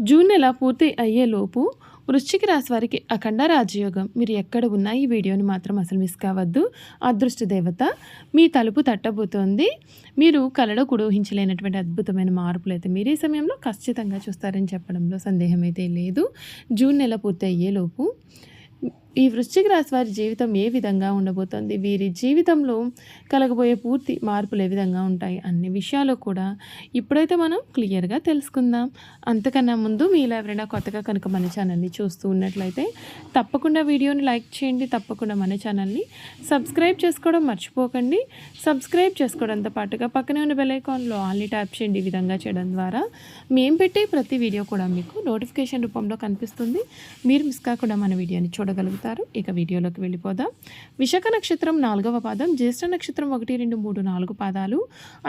June నెల పూర్తి అయ్యేలోపు వృశ్చిక రాశి వారికి అఖండ రాజయోగం. మీరు ఎక్కడ ఉన్నా ఈ వీడియోని మాత్రం అసలు మిస్ కావద్దు. అదృష్ట దేవత మీ తలుపు తట్టబోతోంది. మీరు కలలో కూడా ఊహించలేనటువంటి అద్భుతమైన మార్పులు అయితే మీరు ఈ సమయంలో ఖచ్చితంగా చూస్తారని చెప్పడంలో సందేహం అయితే లేదు. జూన్ నెల పూర్తి అయ్యేలోపు ఈ వృశ్చిక రాశి వారి జీవితం ఏ విధంగా ఉండబోతోంది, వీరి జీవితంలో కలగబోయే పూర్తి మార్పులు ఏ విధంగా ఉంటాయి అన్ని విషయాలు కూడా ఇప్పుడైతే మనం క్లియర్గా తెలుసుకుందాం. అంతకన్నా ముందు మీలో ఎవరైనా కొత్తగా కనుక మన ఛానల్ని చూస్తూ ఉన్నట్లయితే తప్పకుండా వీడియోని లైక్ చేయండి. తప్పకుండా మన ఛానల్ని సబ్స్క్రైబ్ చేసుకోవడం మర్చిపోకండి. సబ్స్క్రైబ్ చేసుకోవడంతో పాటుగా పక్కనే ఉన్న బెల్ ఐకాన్లో ఆల్ని ట్యాప్ చేయండి. ఈ విధంగా చేయడం ద్వారా మేము పెట్టే ప్రతి వీడియో కూడా మీకు నోటిఫికేషన్ రూపంలో కనిపిస్తుంది. మీరు మిస్ కాకుండా మన వీడియోని చూడగలుగుతారు. ఇక వీడియోలోకి వెళ్ళిపోదాం. విశాఖ నక్షత్రం 4వ పాదం, జ్యేష్ఠ నక్షత్రం 1, 2, 3, 4 పాదాలు,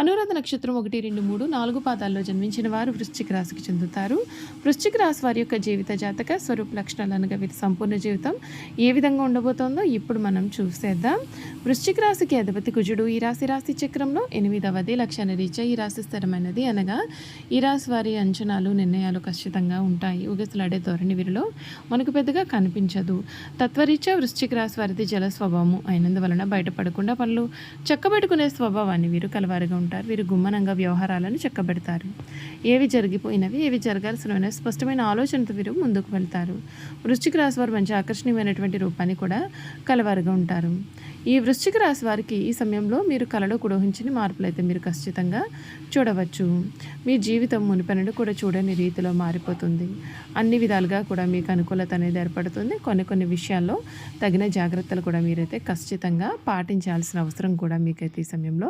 అనురాధ నక్షత్రం 1, 2, 3, 4 పాదాల్లో జన్మించిన వారు వృశ్చిక రాశికి చెందుతారు. వృశ్చిక రాశి వారి యొక్క జీవిత జాతక స్వరూప లక్షణాలు అనగా వీరి సంపూర్ణ జీవితం ఏ విధంగా ఉండబోతోందో ఇప్పుడు మనం చూసేద్దాం. వృశ్చిక రాశికి అధిపతి కుజుడు. ఈ రాశి చక్రంలో 8వది. లక్షణ రీత్యా ఈ రాశి స్థిరమైనది అనగా ఈ రాశి వారి అంచనాలు నిర్ణయాలు ఖచ్చితంగా ఉంటాయి. ఊగిసలాడే ధోరణి వీరిలో మనకు పెద్దగా కనిపించదు. తత్వరీత్యా వృశ్చిక రాశి వారిది జల స్వభావము అయినందువలన బయటపడకుండా పనులు చక్కబెట్టుకునే స్వభావాన్ని వీరు కలవారుగా ఉంటారు. వీరు గుమ్మనంగా వ్యవహారాలను చక్కబెడతారు. ఏవి జరిగిపోయినవి, ఏవి జరగాల్సినవి స్పష్టమైన ఆలోచనతో వీరు ముందుకు వెళ్తారు. వృశ్చిక రాశి వారు మంచి ఆకర్షణీయమైనటువంటి రూపాన్ని కూడా కలవారుగా ఉంటారు. ఈ వృశ్చిక రాశి వారికి ఈ సమయంలో మీరు కలలో కూడా ఊహించిన మార్పులు అయితే మీరు ఖచ్చితంగా చూడవచ్చు. మీ జీవితం మునిపెన్నడూ కూడా చూడని రీతిలో మారిపోతుంది. అన్ని విధాలుగా కూడా మీకు అనుకూలత అనేది ఏర్పడుతుంది. కొన్ని విషయాల్లో తగిన జాగ్రత్తలు కూడా మీరైతే ఖచ్చితంగా పాటించాల్సిన అవసరం కూడా మీకైతే ఈ సమయంలో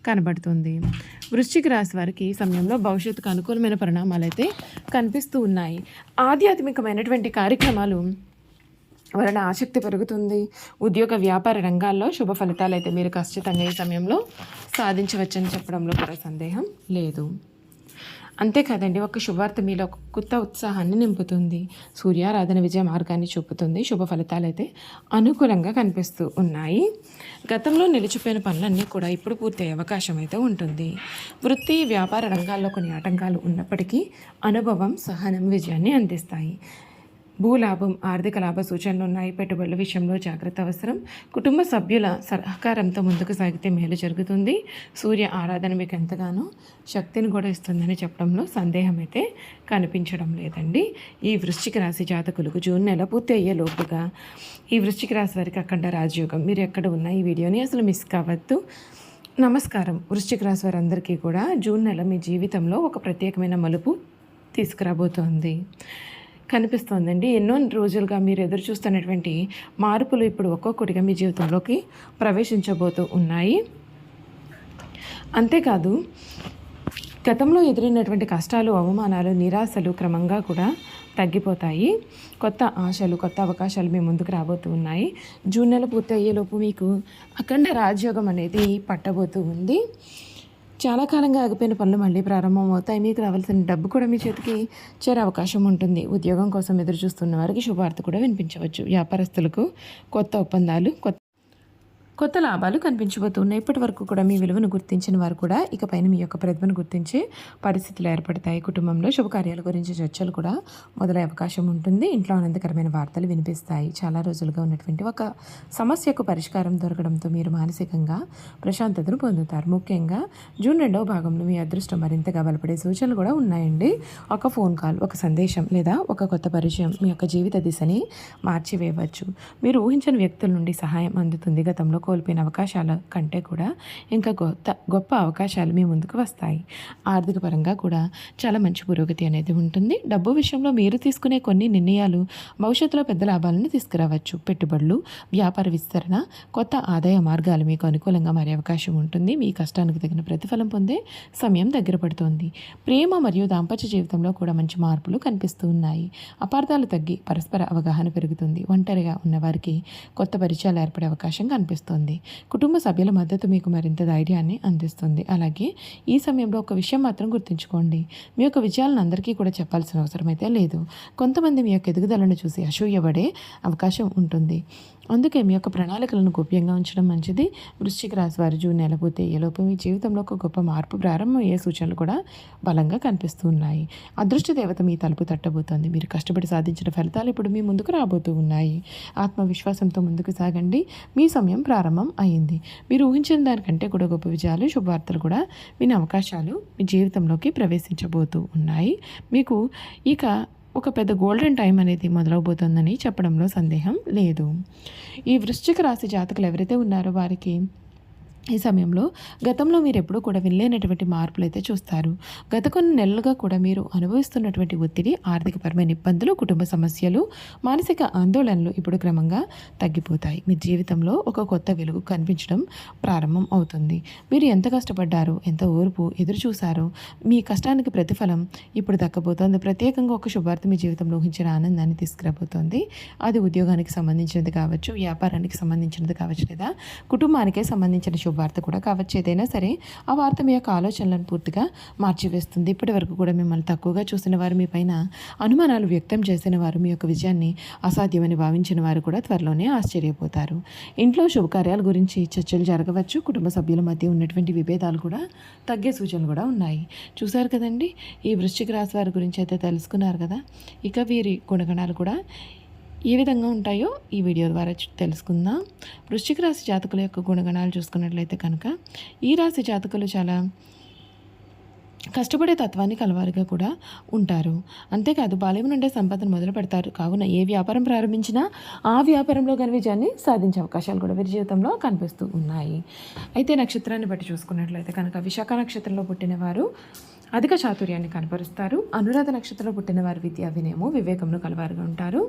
కనబడుతుంది. వృశ్చిక రాశి వారికి ఈ సమయంలో భవిష్యత్తుకు అనుకూలమైన పరిణామాలు అయితే కనిపిస్తూ ఉన్నాయి. ఆధ్యాత్మికమైనటువంటి కార్యక్రమాలు వలన ఆసక్తి పెరుగుతుంది. ఉద్యోగ వ్యాపార రంగాల్లో శుభ ఫలితాలు అయితే మీరు ఖచ్చితంగా ఈ సమయంలో సాధించవచ్చని చెప్పడంలో కూడా సందేహం లేదు. అంతేకాదండి, ఒక శుభార్త మీలో ఒక కొత్త ఉత్సాహాన్ని నింపుతుంది. సూర్యారాధన విజయ మార్గాన్ని చూపుతుంది. శుభ ఫలితాలు అయితే అనుకూలంగా కనిపిస్తూ ఉన్నాయి. గతంలో నిలిచిపోయిన పనులన్నీ కూడా ఇప్పుడు పూర్తయ్యే అవకాశం అయితే ఉంటుంది. వృత్తి వ్యాపార రంగాల్లో కొన్ని ఆటంకాలు ఉన్నప్పటికీ అనుభవం, సహనం విజయాన్ని అందిస్తాయి. భూలాభం, ఆర్థిక లాభ సూచనలు ఉన్నాయి. పెట్టుబడుల విషయంలో జాగ్రత్త అవసరం. కుటుంబ సభ్యుల సహకారంతో ముందుకు సాగితే మేలు జరుగుతుంది. సూర్య ఆరాధన మీకు ఎంతగానో శక్తిని కూడా ఇస్తుందని చెప్పడంలో సందేహం అయితే కనిపించడం లేదండి. ఈ వృశ్చిక రాశి జాతకులకు జూన్ నెల పూర్తి అయ్యే లోపుగా ఈ వృశ్చిక రాశి వారికి అఖండ రాజయోగం. మీరు ఎక్కడ ఉన్నా ఈ వీడియోని అసలు మిస్ కావద్దు. నమస్కారం. వృశ్చిక రాశి వారందరికీ కూడా జూన్ నెల మీ జీవితంలో ఒక ప్రత్యేకమైన మలుపు తీసుకురాబోతోంది కనిపిస్తోందండి. ఎన్నో రోజులుగా మీరు ఎదురు చూస్తున్నటువంటి మార్పులు ఇప్పుడు ఒక్కొక్కటిగా మీ జీవితంలోకి ప్రవేశించబోతూ ఉన్నాయి. అంతేకాదు, గతంలో ఎదురైనటువంటి కష్టాలు, అవమానాలు, నిరాశలు క్రమంగా కూడా తగ్గిపోతాయి. కొత్త ఆశలు, కొత్త అవకాశాలు మీ ముందుకు రాబోతూ ఉన్నాయి. జూన్ నెల పూర్తి అయ్యేలోపు మీకు అఖండ రాజయోగం అనేది పట్టబోతూ ఉంది. చాలా కాలంగా ఆగిపోయిన పనులు మళ్ళీ ప్రారంభం అవుతాయి. మీకు రావాల్సిన డబ్బు కూడా మీ చేతికి చేరే అవకాశం ఉంటుంది. ఉద్యోగం కోసం ఎదురు చూస్తున్న వారికి శుభార్త కూడా వినిపించవచ్చు. వ్యాపారస్తులకు కొత్త ఒప్పందాలు, కొత్త లాభాలు కనిపించబోతున్నాయి. ఇప్పటి వరకు కూడా మీ విలువను గుర్తించిన వారు కూడా ఇకపైన మీ యొక్క ప్రతిభను గుర్తించే పరిస్థితులు ఏర్పడతాయి. కుటుంబంలో శుభకార్యాల గురించి చర్చలు కూడా మొదలయ్యే అవకాశం ఉంటుంది. ఇంట్లో ఆనందకరమైన వార్తలు వినిపిస్తాయి. చాలా రోజులుగా ఉన్నటువంటి ఒక సమస్యకు పరిష్కారం దొరకడంతో మీరు మానసికంగా ప్రశాంతతను పొందుతారు. ముఖ్యంగా జూన్ 2వ భాగంలో మీ అదృష్టం మరింతగా బలపడే సూచనలు కూడా ఉన్నాయండి. ఒక ఫోన్ కాల్, ఒక సందేశం లేదా ఒక కొత్త పరిచయం మీ యొక్క జీవిత దిశని మార్చివేయవచ్చు. మీరు ఊహించని వ్యక్తుల నుండి సహాయం అందుతుంది. గతంలో కోల్పోయిన అవకాశాల కంటే కూడా ఇంకా గొప్ప అవకాశాలు మీ ముందుకు వస్తాయి. ఆర్థిక పరంగా కూడా చాలా మంచి పురోగతి అనేది ఉంటుంది. డబ్బు విషయంలో మీరు తీసుకునే కొన్ని నిర్ణయాలు భవిష్యత్తులో పెద్ద లాభాలను తీసుకురావచ్చు. పెట్టుబడులు, వ్యాపార విస్తరణ, కొత్త ఆదాయ మార్గాలు మీకు అనుకూలంగా మారే అవకాశం ఉంటుంది. మీ కష్టానికి తగిన ప్రతిఫలం పొందే సమయం దగ్గర పడుతోంది. ప్రేమ మరియు దాంపత్య జీవితంలో కూడా మంచి మార్పులు కనిపిస్తూ ఉన్నాయి. అపార్థాలు తగ్గి పరస్పర అవగాహన పెరుగుతుంది. ఒంటరిగా ఉన్నవారికి కొత్త పరిచయాలు ఏర్పడే అవకాశం కనిపిస్తుంది. కుటుంబ సభ్యుల మద్దతు మీకు మరింత ధైర్యాన్ని అందిస్తుంది. అలాగే ఈ సమయంలో ఒక విషయం మాత్రం గుర్తుంచుకోండి. మీ యొక్క విజయాలను అందరికీ కూడా చెప్పాల్సిన అవసరం అయితే లేదు. కొంతమంది మీ యొక్క ఎదుగుదలను చూసి అసూయపడే అవకాశం ఉంటుంది. అందుకే మీ యొక్క ప్రణాళికలను గోప్యంగా ఉంచడం మంచిది. వృశ్చిక రాశి వారు జూన్ నెల పూర్తి అయ్యేలోపు మీ జీవితంలో ఒక గొప్ప మార్పు ప్రారంభమయ్యే సూచనలు కూడా బలంగా కనిపిస్తూ ఉన్నాయి. అదృష్ట దేవత మీ తలుపు తట్టబోతోంది. మీరు కష్టపడి సాధించిన ఫలితాలు ఇప్పుడు మీ ముందుకు రాబోతూ ఉన్నాయి. ఆత్మవిశ్వాసంతో ముందుకు సాగండి. మీ సమయం ప్రారంభం అయింది. మీరు ఊహించిన దానికంటే కూడా గొప్ప విజయాలు, శుభవార్తలు కూడా వినే అవకాశాలు మీ జీవితంలోకి ప్రవేశించబోతూ ఉన్నాయి. మీకు ఇక ఒక పెద్ద గోల్డెన్ టైం అనేది మొదలవబోతోందని చెప్పడంలో సందేహం లేదు. ఈ వృశ్చిక రాశి జాతకులు ఎవరైతే ఉన్నారో వారికి ఈ సమయంలో గతంలో మీరు ఎప్పుడూ కూడా వినలేనటువంటి మార్పులు అయితే చూస్తారు. గత కొన్ని నెలలుగా కూడా మీరు అనుభవిస్తున్నటువంటి ఒత్తిడి, ఆర్థికపరమైన ఇబ్బందులు, కుటుంబ సమస్యలు, మానసిక ఆందోళనలు ఇప్పుడు క్రమంగా తగ్గిపోతాయి. మీ జీవితంలో ఒక కొత్త వెలుగు కనిపించడం ప్రారంభం అవుతుంది. మీరు ఎంత కష్టపడ్డారో, ఎంత ఓర్పు ఎదురు చూశారో, మీ కష్టానికి ప్రతిఫలం ఇప్పుడు దక్కబోతోంది. ప్రత్యేకంగా ఒక శుభార్త మీ జీవితంలో ఊహించిన ఆనందాన్ని తీసుకురాబోతోంది. అది ఉద్యోగానికి సంబంధించినది కావచ్చు, వ్యాపారానికి సంబంధించినది కావచ్చు, లేదా కుటుంబానికే సంబంధించిన శుభవార్త కూడా కావచ్చు. ఏదైనా సరే ఆ వార్త మీ యొక్క ఆలోచనలను పూర్తిగా మార్చివేస్తుంది. ఇప్పటి వరకు కూడా మిమ్మల్ని తక్కువగా చూసిన వారు, మీ పైన అనుమానాలు వ్యక్తం చేసిన వారు, మీ యొక్క విజయాన్ని అసాధ్యమని భావించిన వారు కూడా త్వరలోనే ఆశ్చర్యపోతారు. ఇంట్లో శుభకార్యాల గురించి చర్చలు జరగవచ్చు. కుటుంబ సభ్యుల మధ్య ఉన్నటువంటి విభేదాలు కూడా తగ్గే సూచనలు కూడా ఉన్నాయి. చూశారు కదండి, ఈ వృశ్చిక రాశి వారి గురించి అయితే తెలుసుకున్నారు కదా. ఇక వీరి గుణగణాలు కూడా ఏ విధంగా ఉంటాయో ఈ వీడియో ద్వారా తెలుసుకుందాం. వృశ్చిక రాశి జాతకుల యొక్క గుణగణాలు చూసుకున్నట్లయితే కనుక ఈ రాశి జాతకులు చాలా కష్టపడే తత్వాన్ని కలవారుగా కూడా ఉంటారు. అంతేకాదు బాల్యం నుండే సంపదను మొదలు పెడతారు. కావున ఏ వ్యాపారం ప్రారంభించినా ఆ వ్యాపారంలో కానీ విజయాన్ని సాధించే అవకాశాలు కూడా వీరి జీవితంలో కనిపిస్తూ ఉన్నాయి. అయితే నక్షత్రాన్ని బట్టి చూసుకున్నట్లయితే కనుక విశాఖ నక్షత్రంలో పుట్టిన వారు అధిక చాతుర్యాన్ని కనపరుస్తారు. అనురాధ నక్షత్రంలో పుట్టిన వారు విద్యా వినయము, వివేకమును కలవారుగా ఉంటారు.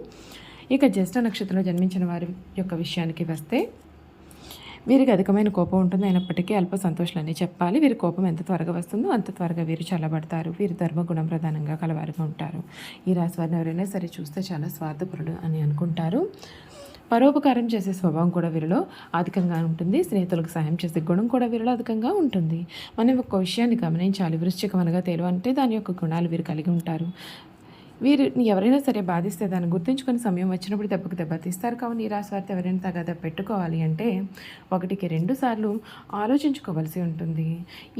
ఇక జ్యేష్ఠ నక్షత్రంలో జన్మించిన వారి యొక్క విషయానికి వస్తే వీరికి అధికమైన కోపం ఉంటుంది. అయినప్పటికీ అల్ప సంతోషాలని చెప్పాలి. వీరి కోపం ఎంత త్వరగా వస్తుందో అంత త్వరగా వీరు చల్లబడతారు. వీరి ధర్మగుణం ప్రధానంగా కలవారుగా ఉంటారు. ఈ రాశి వారిని ఎవరైనా సరే చూస్తే చాలా స్వార్థపరుడు అని అనుకుంటారు. పరోపకారం చేసే స్వభావం కూడా వీరిలో అధికంగా ఉంటుంది. స్నేహితులకు సహాయం చేసే గుణం కూడా వీరిలో అధికంగా ఉంటుంది. మనం ఒక విషయాన్ని గమనించాలి. వృశ్చికం అనగా తెలివి అంటే దాని యొక్క గుణాలు వీరు కలిగి ఉంటారు. వీరిని ఎవరైనా సరే బాధిస్తే దాన్ని గుర్తుంచుకొని సమయం వచ్చినప్పుడు దెబ్బకు దెబ్బతీస్తారు. కావున ఈ రాశి వారితో ఎవరైనా తగాదా పెట్టుకోవాలి అంటే 1-2 సార్లు ఆలోచించుకోవాల్సి ఉంటుంది.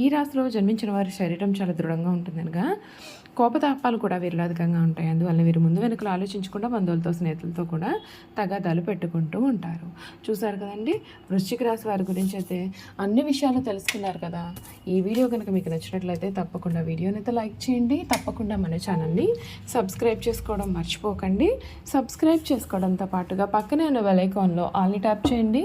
ఈ రాశిలో జన్మించిన వారి శరీరం చాలా దృఢంగా ఉంటుందనగా కోపతాపాలు కూడా వీరిలో అధికంగా ఉంటాయి. అందువల్ల వీరు ముందు వెనుకలు ఆలోచించకుండా బంధువులతో, స్నేహితులతో కూడా తగాదాలు పెట్టుకుంటూ ఉంటారు. చూసారు కదండి, వృశ్చిక రాశి వారి గురించి అయితే అన్ని విషయాలు తెలుసుకున్నారు కదా. ఈ వీడియో కనుక మీకు నచ్చినట్లయితే తప్పకుండా వీడియోని అయితే లైక్ చేయండి. తప్పకుండా మన ఛానల్ని సబ్స్క్రైబ్ చేసుకోవడం మర్చిపోకండి. సబ్స్క్రైబ్ చేసుకోవడంతో పాటుగా పక్కనే ఉన్న బెల్ ఐకాన్లో ఆల్ని ట్యాప్ చేయండి.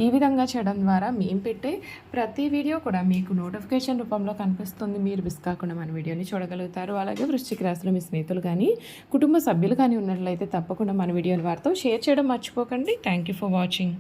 ఈ విధంగా చేయడం ద్వారా మేము పెట్టే ప్రతి వీడియో కూడా మీకు నోటిఫికేషన్ రూపంలో కనిపిస్తుంది. మీరు మిస్ కాకుండా మన వీడియోని చూడగలుగుతారు. అలాగే వృశ్చిక రాశిలో మీ స్నేహితులు కానీ కుటుంబ సభ్యులు కానీ ఉన్నట్లయితే తప్పకుండా మన వీడియోని వారితో షేర్ చేయడం మర్చిపోకండి. Thank you for watching.